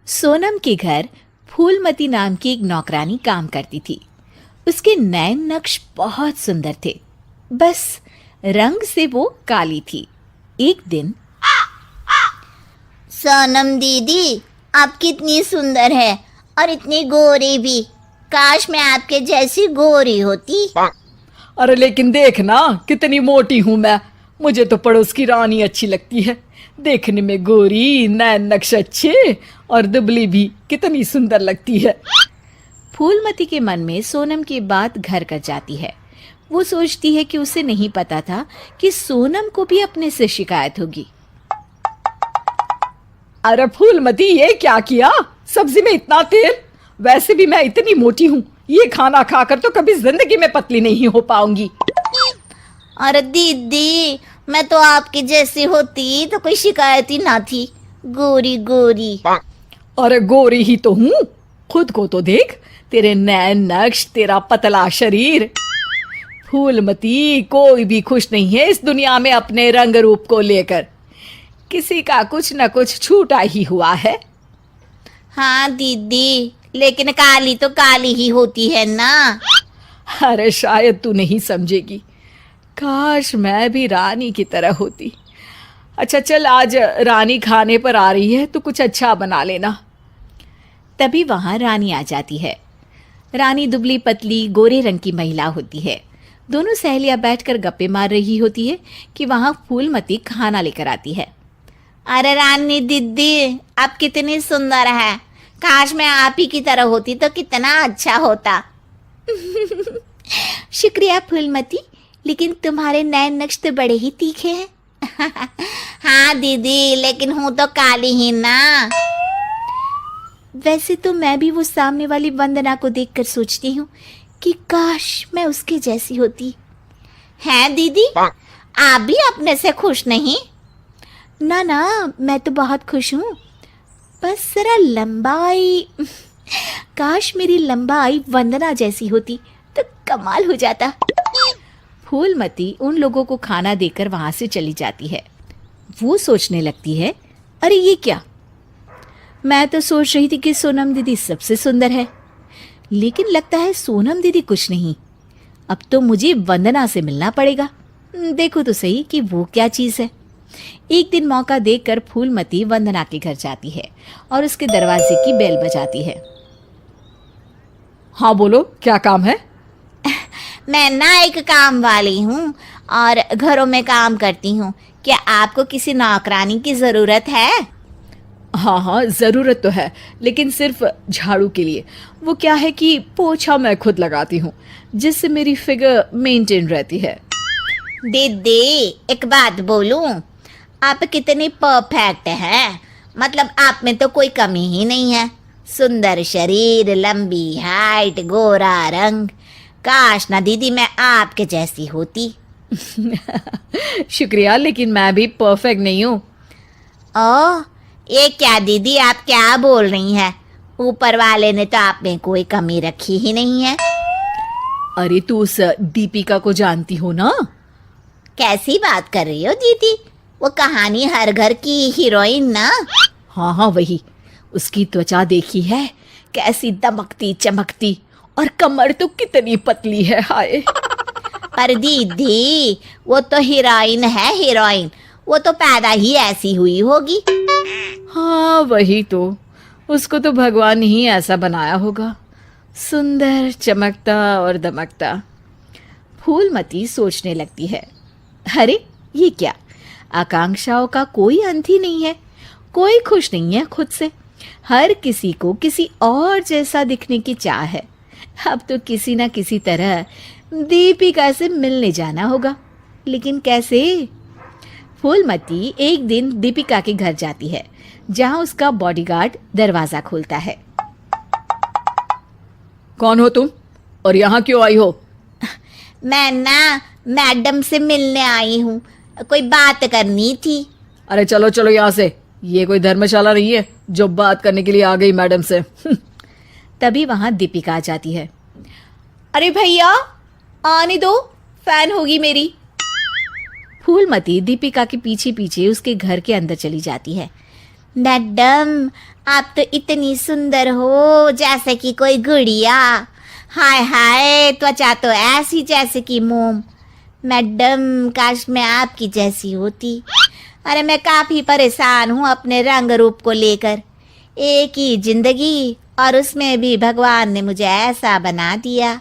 सोनम के घर फूलमती नाम की एक नौकरानी काम करती थी। उसके नैन नक्श बहुत सुंदर थे, बस रंग से वो काली थी। एक दिन, सोनम दीदी, आप कितनी सुंदर है और इतनी गोरी भी। काश मैं आपके जैसी गोरी होती। अरे लेकिन देख ना, कितनी मोटी हूं मैं। मुझे तो पड़ोस की रानी अच्छी लगती है। देखने में गोरी, नैन नक्श अच्छे और दुबली भी कितनी सुंदर लगती है। फूलमती के मन में सोनम की बात घर कर जाती है। वो सोचती है कि उसे नहीं पता था कि सोनम को भी अपने से शिकायत होगी। अरे फूलमती, ये क्या किया? सब्जी में इतना तेल। वैसे भी मैं इतनी मोटी हूँ, ये खाना खाकर तो कभी जिंदगी में पतली नहीं हो पाऊंगी। अरे दीदी, मैं तो आपकी जैसी होती तो कोई शिकायत ही ना थी। गोरी गोरी। अरे गोरी ही तो हूँ, खुद को तो देख। तेरे नैन नक्श, तेरा पतला शरीर। फूलमती, कोई भी खुश नहीं है इस दुनिया में अपने रंग रूप को लेकर। किसी का कुछ न कुछ छूटा ही हुआ है। हाँ दीदी, लेकिन काली तो काली ही होती है ना। अरे शायद तू नहीं समझेगी। काश मैं भी रानी की तरह होती। अच्छा चल, आज रानी खाने पर आ रही है तो कुछ अच्छा बना लेना। तभी वहां रानी आ जाती है। रानी दुबली पतली गोरे रंग की महिला होती है। दोनों सहेलियां बैठकर गप्पे मार रही होती है कि वहां फूलमती खाना लेकर आती है। अरे रानी दीदी, आप कितनी सुंदर है। काश मैं आप ही की तरह होती तो कितना अच्छा होता। शुक्रिया फूलमती, लेकिन तुम्हारे नैन नक्श तो बड़े ही तीखे हैं। हाँ दीदी, लेकिन हूँ तो काली ही ना। वैसे तो मैं भी वो सामने वाली वंदना को देखकर सोचती हूँ कि काश मैं उसके जैसी होती। है दीदी, आप भी अपने से खुश नहीं? ना ना, मैं तो बहुत खुश हूँ। बस जरा लंबाई, काश मेरी लंबाई वंदना जैसी होती तो कमाल हो जाता। फूलमती उन लोगों को खाना देकर वहां से चली जाती है। वो सोचने लगती है, अरे ये क्या, मैं तो सोच रही थी कि सोनम दीदी सबसे सुंदर है, लेकिन लगता है सोनम दीदी कुछ नहीं। अब तो मुझे वंदना से मिलना पड़ेगा। देखो तो सही कि वो क्या चीज़ है। एक दिन मौका देखकर फूलमती वंदना के घर जाती है और उसके दरवाजे की बेल बजाती है। हाँ बोलो, क्या काम है? मैं ना एक काम वाली हूँ और घरों में काम करती हूँ। क्या आपको किसी नौकरानी की ज़रूरत है? हाँ हाँ, ज़रूरत तो है, लेकिन सिर्फ झाड़ू के लिए। वो क्या है कि पोछा मैं खुद लगाती हूँ, जिससे मेरी फिगर मेंटेन रहती है। दीदी, एक बात बोलूं, आप कितनी परफेक्ट हैं। मतलब आप में तो कोई कमी ही नहीं है। सुंदर शरीर, लंबी हाइट, गोरा रंग। काश ना दीदी मैं आपके जैसी होती। शुक्रिया, लेकिन मैं भी परफेक्ट नहीं हूँ। ओह, ये क्या दीदी, आप क्या बोल रही हैं? ऊपर वाले ने तो आप में कोई कमी रखी ही नहीं है। अरे तू उस दीपिका को जानती हो ना? कैसी बात कर रही हो दीदी? वो कहानी हर घर की हीरोइन ना? हाँ हाँ वही। उसकी त्वचा देखी है, कैसी दमकती चमकती, और कमर तो कितनी पतली है, हाय। पर दीदी, वो तो हीरोइन है, हीरोइन। वो तो पैदा ही ऐसी हुई होगी। हाँ वही तो, उसको तो भगवान ही ऐसा बनाया होगा, सुंदर, चमकता और दमकता। फूलमती सोचने लगती है, अरे ये क्या, आकांक्षाओं का कोई अंत ही नहीं है। कोई खुश नहीं है खुद से। हर किसी को किसी और जैसा दिखने की चाह है। अब तो किसी ना किसी तरह दीपिका से मिलने जाना होगा, लेकिन कैसे? फूलमती एक दिन दीपिका के घर जाती है, जहां उसका बॉडीगार्ड दरवाजा खोलता है। कौन हो तुम और यहाँ क्यों आई हो? मैं ना मैडम से मिलने आई हूँ, कोई बात करनी थी। अरे चलो चलो यहाँ से, ये कोई धर्मशाला नहीं है जो बात करने के लिए आ गई मैडम से। तभी वहां दीपिका आ जाती है। अरे भैया आने दो, फैन होगी मेरी। फूलमती दीपिका के पीछे पीछे उसके घर के अंदर चली जाती है। मैडम, आप तो इतनी सुंदर हो जैसे कि कोई गुड़िया। हाय हाय, त्वचा तो ऐसी जैसे कि मोम। मैडम, काश मैं आपकी जैसी होती। अरे मैं काफ़ी परेशान हूँ अपने रंग रूप को लेकर। एक ही जिंदगी और उसमें भी भगवान ने मुझे ऐसा बना दिया।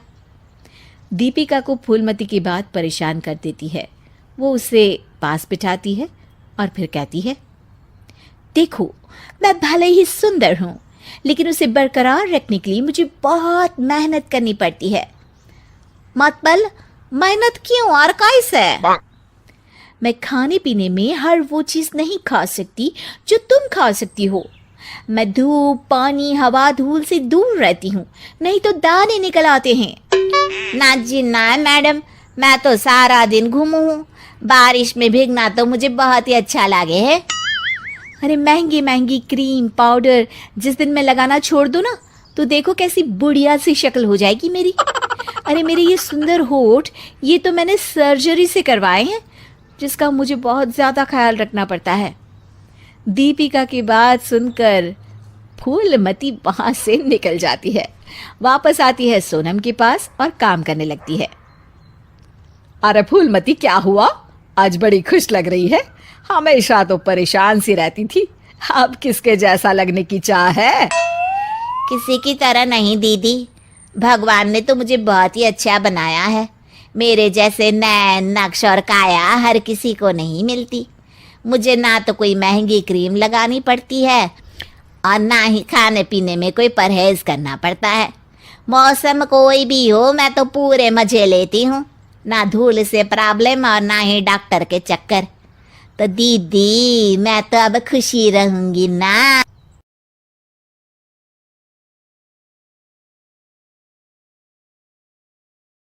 दीपिका को फूलमती की बात परेशान कर देती है। वो उसे पास बिठाती है और फिर कहती है, देखो, मैं भले ही सुंदर हूँ, लेकिन उसे बरकरार रखने के लिए मुझे बहुत मेहनत करनी पड़ती है। मतलब मेहनत क्यों और कैसे? मैं खाने पीने में हर वो चीज़ नहीं खा सकती जो तुम खा सकती हो। मैं धूप, पानी, हवा, धूल से दूर रहती हूँ, नहीं तो दाने निकल आते हैं। ना जी ना मैडम, मैं तो सारा दिन घूमू हूँ। बारिश में भीगना तो मुझे बहुत ही अच्छा लगे है। अरे महंगी महंगी क्रीम, पाउडर जिस दिन मैं लगाना छोड़ दूँ ना, तो देखो कैसी बुढ़िया सी शक्ल हो जाएगी मेरी। अरे मेरे ये सुंदर होठ, ये तो मैंने सर्जरी से करवाए हैं, जिसका मुझे बहुत ज़्यादा ख्याल रखना पड़ता है। दीपिका की बात सुनकर फूलमती वहाँ से निकल जाती है। वापस आती है सोनम के पास और काम करने लगती है। अरे फूलमती, क्या हुआ? आज बड़ी खुश लग रही है। हमेशा तो परेशान सी रहती थी, अब किसके जैसा लगने की चाह है? किसी की तरह नहीं दीदी, भगवान ने तो मुझे बहुत ही अच्छा बनाया है। मेरे जैसे नैन, नक्श और काया हर किसी को नहीं मिलती। मुझे ना तो कोई महंगी क्रीम लगानी पड़ती है और ना ही खाने पीने में कोई परहेज करना पड़ता है। मौसम कोई भी हो, मैं तो पूरे मजे लेती हूँ। ना धूल से प्रॉब्लम और ना ही डॉक्टर के चक्कर। तो दीदी, मैं तो अब खुशी रहूंगी ना।